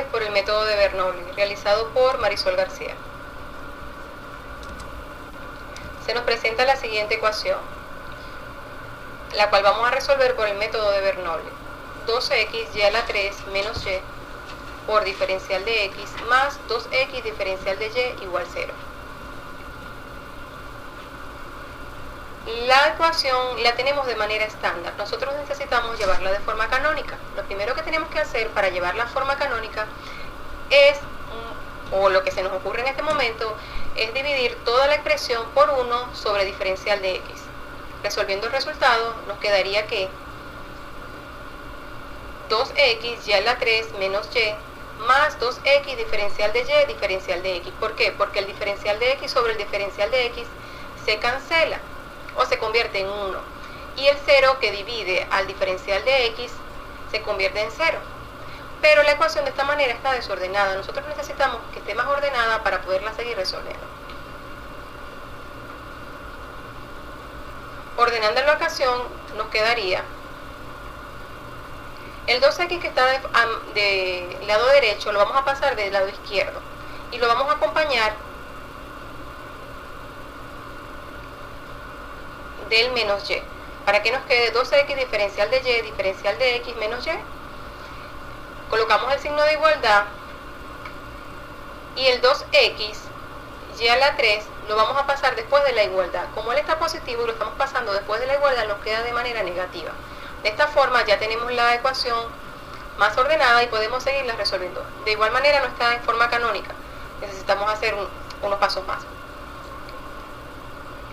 por el método de Bernoulli, realizado por Marisol García. Se nos presenta la siguiente ecuación, la cual vamos a resolver por el método de Bernoulli. 2x y a la 3 menos y por diferencial de x más 2x diferencial de y igual 0. La ecuación la tenemos de manera estándar. Nosotros necesitamos llevarla de forma canónica. Lo primero que tenemos que hacer para llevarla a forma canónica es, o lo que se nos ocurre en este momento, es dividir toda la expresión por 1 sobre diferencial de x. Resolviendo el resultado, nos quedaría que 2x y a la 3 menos y más 2x diferencial de y diferencial de x. ¿Por qué? Porque el diferencial de x sobre el diferencial de x se cancela o se convierte en 1, y el 0 que divide al diferencial de x se convierte en 0. Pero la ecuación de esta manera está desordenada. Nosotros necesitamos que esté más ordenada para poderla seguir resolviendo. Ordenando la ecuación nos quedaría el 2x que está de lado derecho lo vamos a pasar del lado izquierdo y lo vamos a acompañar del menos y, para que nos quede 2x diferencial de y diferencial de x menos y. Colocamos el signo de igualdad y el 2x y a la 3 lo vamos a pasar después de la igualdad. Como él está positivo y lo estamos pasando después de la igualdad, nos queda de manera negativa. De esta forma ya tenemos la ecuación más ordenada y podemos seguirla resolviendo. De igual manera no está en forma canónica, necesitamos hacer unos pasos más.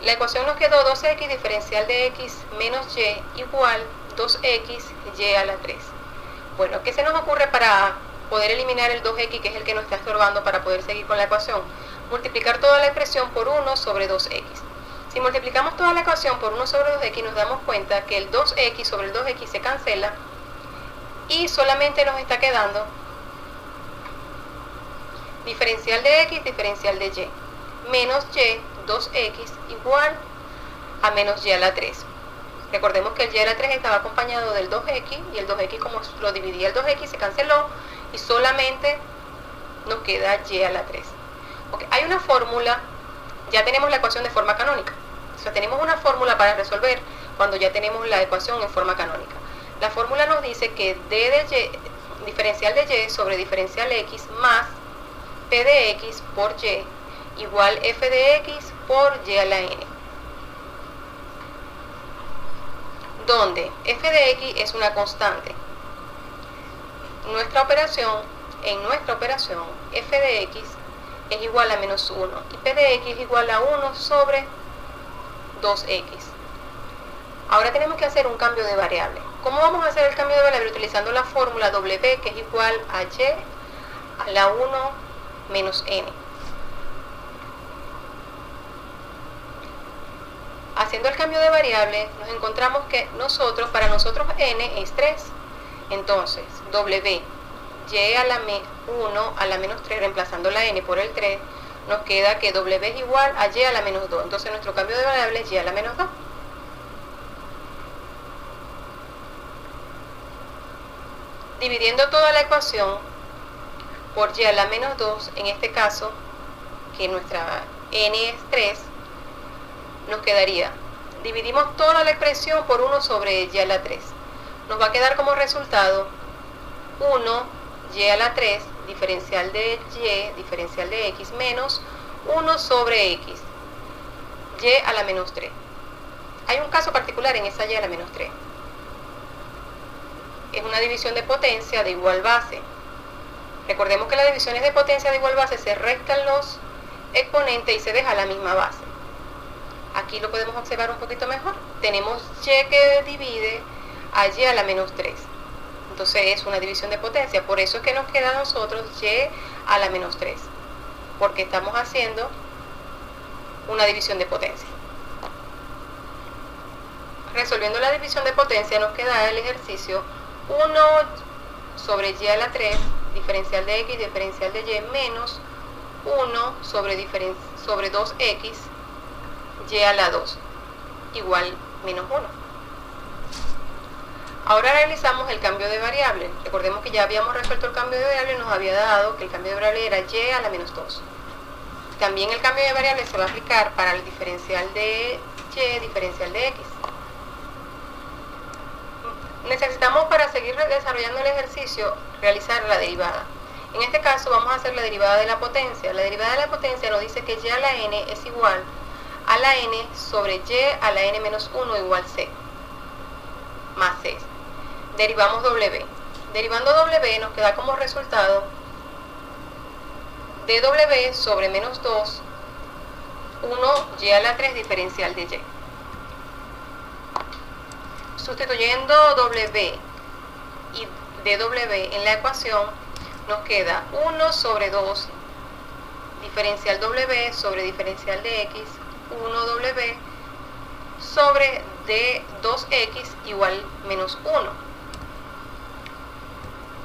La ecuación nos quedó 2x diferencial de x menos y igual 2x y a la 3. Bueno, ¿qué se nos ocurre para poder eliminar el 2x, que es el que nos está estorbando para poder seguir con la ecuación? Multiplicar toda la expresión por 1 sobre 2x. Si multiplicamos toda la ecuación por 1 sobre 2x, nos damos cuenta que el 2x sobre el 2x se cancela y solamente nos está quedando diferencial de x diferencial de y menos y 2x igual a menos y a la 3. Recordemos que el y a la 3 estaba acompañado del 2x y el 2x, como lo dividía el 2x, se canceló y solamente nos queda y a la 3. Okay, hay una fórmula, ya tenemos la ecuación de forma canónica. O sea, tenemos una fórmula para resolver cuando ya tenemos la ecuación en forma canónica. La fórmula nos dice que d de y, diferencial de y sobre diferencial x más p de x por y igual f de x por y a la n, donde f de x es una constante. En nuestra operación, f de x es igual a menos 1 y p de x es igual a 1 sobre 2x. Ahora tenemos que hacer un cambio de variable. ¿Cómo vamos a hacer el cambio de variable? Utilizando la fórmula w, que es igual a y a la 1 menos n. Haciendo el cambio de variable, nos encontramos que para nosotros n es 3. Entonces, w, y a la 1 a la menos 3, reemplazando la n por el 3, nos queda que w es igual a y a la menos 2. Entonces, nuestro cambio de variable es y a la menos 2. Dividiendo toda la ecuación por y a la menos 2, en este caso, que nuestra n es 3, nos quedaría, dividimos toda la expresión por 1 sobre y a la 3. Nos va a quedar como resultado 1 y a la 3 diferencial de y diferencial de x menos 1 sobre x y a la menos 3. Hay un caso particular en esa y a la menos 3. Es una división de potencia de igual base. Recordemos que las divisiones de potencia de igual base se restan los exponentes y se deja la misma base. Aquí lo podemos observar un poquito mejor. Tenemos y que divide a y a la menos 3. Entonces es una división de potencia. Por eso es que nos queda a nosotros y a la menos 3. Porque estamos haciendo una división de potencia. Resolviendo la división de potencia nos queda el ejercicio 1 sobre y a la 3 diferencial de x diferencial de y menos 1 sobre 2x y a la 2 igual menos 1. Ahora realizamos el cambio de variable. Recordemos que ya habíamos resuelto el cambio de variable y nos había dado que el cambio de variable era y a la menos 2. También el cambio de variable se va a aplicar para el diferencial de y, diferencial de x. Necesitamos, para seguir desarrollando el ejercicio, realizar la derivada. En este caso vamos a hacer la derivada de la potencia. La derivada de la potencia nos dice que y a la n es igual a la n sobre y a la n menos 1 igual c, más c. Derivamos w. Derivando w nos queda como resultado dw sobre menos 2, 1y a la 3 diferencial de y. Sustituyendo w y dw en la ecuación, nos queda 1 sobre 2 diferencial w sobre diferencial de x, 1w sobre de 2x igual menos 1.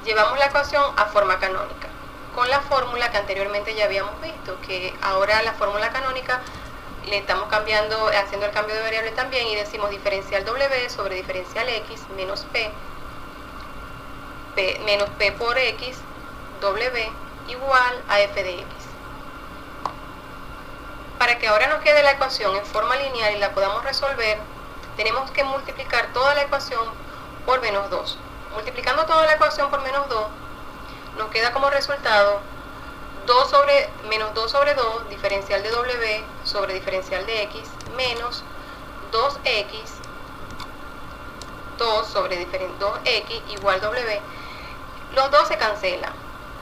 Llevamos la ecuación a forma canónica, con la fórmula que anteriormente ya habíamos visto, que ahora la fórmula canónica le estamos cambiando, haciendo el cambio de variable también, y decimos diferencial w sobre diferencial x menos p menos p por x w igual a f de x. Para que ahora nos quede la ecuación en forma lineal y la podamos resolver, tenemos que multiplicar toda la ecuación por menos 2. Multiplicando toda la ecuación por menos 2, nos queda como resultado menos 2 sobre 2 diferencial de w sobre diferencial de x menos 2x 2 sobre 2x igual w. Los dos se cancelan,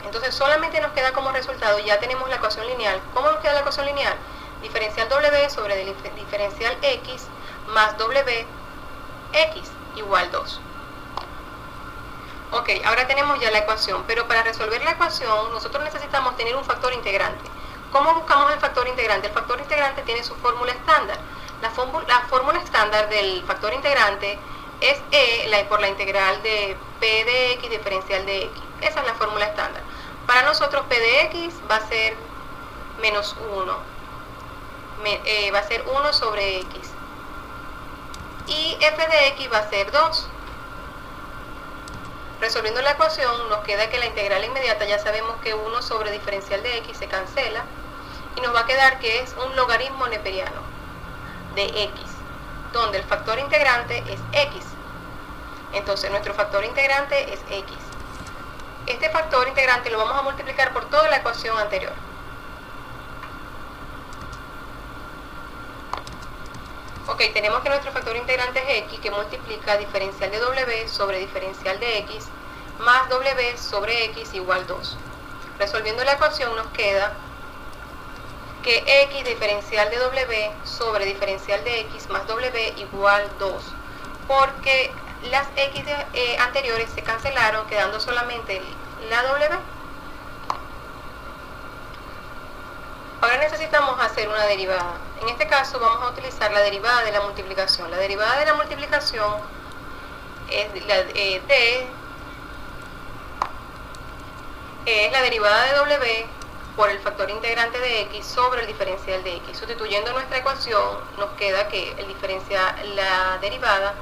entonces solamente nos queda como resultado, ya tenemos la ecuación lineal. ¿Cómo nos queda la ecuación lineal? Diferencial w sobre diferencial x más w x igual 2. Ok, ahora tenemos ya la ecuación, pero para resolver la ecuación nosotros necesitamos tener un factor integrante. ¿Cómo buscamos el factor integrante? El factor integrante tiene su fórmula estándar. La fórmula estándar del factor integrante es e por la integral de p de x diferencial de x. Esa es la fórmula estándar. Para nosotros p de x va a ser menos 1. Va a ser 1 sobre x. Y f de x va a ser 2. Resolviendo la ecuación nos queda que la integral inmediata, ya sabemos que 1 sobre diferencial de x se cancela y nos va a quedar que es un logaritmo neperiano de x, donde el factor integrante es x. Entonces nuestro factor integrante es x. Este factor integrante lo vamos a multiplicar por toda la ecuación anterior. Ok, tenemos que nuestro factor integrante es x, que multiplica diferencial de w sobre diferencial de x más w sobre x igual 2. Resolviendo la ecuación nos queda que x diferencial de w sobre diferencial de x más w igual 2, porque las x anteriores se cancelaron, quedando solamente la w. Ahora necesitamos hacer una derivada. En este caso vamos a utilizar la derivada de la multiplicación. La derivada de la multiplicación es la derivada de w por el factor integrante de x sobre el diferencial de x. Sustituyendo nuestra ecuación nos queda que la derivada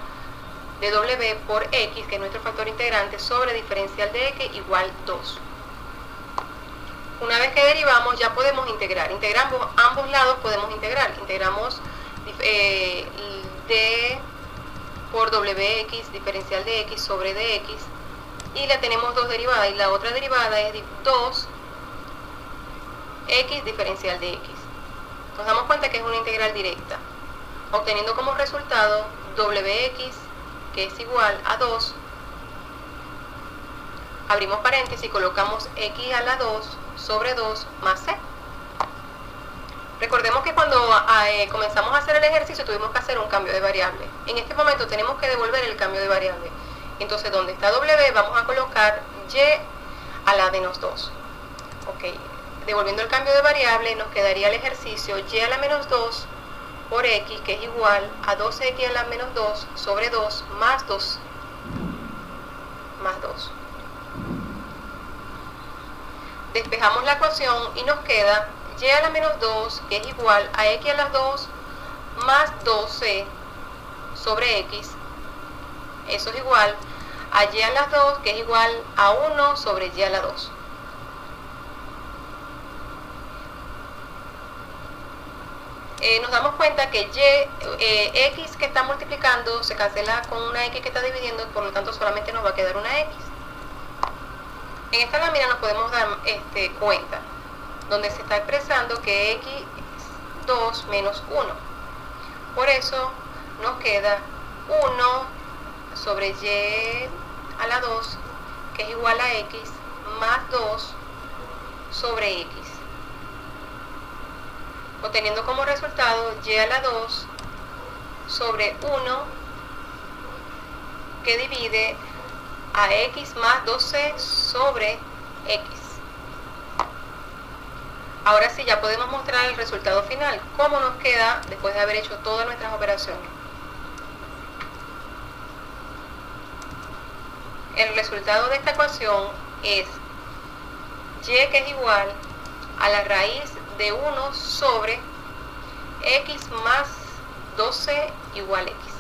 de w por x, que es nuestro factor integrante, sobre diferencial de x igual 2. Una vez que derivamos ya podemos integrar. Integramos ambos lados, podemos integrar. Integramos d por wx, diferencial de x sobre dx, y la tenemos dos derivadas, y la otra derivada es 2x diferencial de x. Nos damos cuenta que es una integral directa, obteniendo como resultado wx, que es igual a 2, abrimos paréntesis y colocamos x a la 2 sobre 2 más c. Recordemos que cuando comenzamos a hacer el ejercicio tuvimos que hacer un cambio de variable. En este momento tenemos que devolver el cambio de variable. Entonces, donde está w vamos a colocar y a la menos 2. Ok, devolviendo el cambio de variable nos quedaría el ejercicio y a la menos 2 por x, que es igual a 2x a la menos 2 sobre 2 más 2 más 2. Despejamos la ecuación y nos queda y a la menos 2, que es igual a x a la 2 más 12 sobre x Eso es igual a y a la 2, que es igual a 1 sobre y a la 2. Nos damos cuenta que x que está multiplicando se cancela con una x que está dividiendo, por lo tanto solamente nos va a quedar una x. En esta lámina nos podemos dar cuenta, donde se está expresando que x es 2 menos 1. Por eso nos queda 1 sobre y a la 2, que es igual a x, más 2 sobre x, obteniendo como resultado y a la 2 sobre 1, que divide a x más 12 sobre x. Ahora sí, ya podemos mostrar el resultado final, cómo nos queda después de haber hecho todas nuestras operaciones. El resultado de esta ecuación es y, que es igual a la raíz de 1 sobre x más 12 igual a x.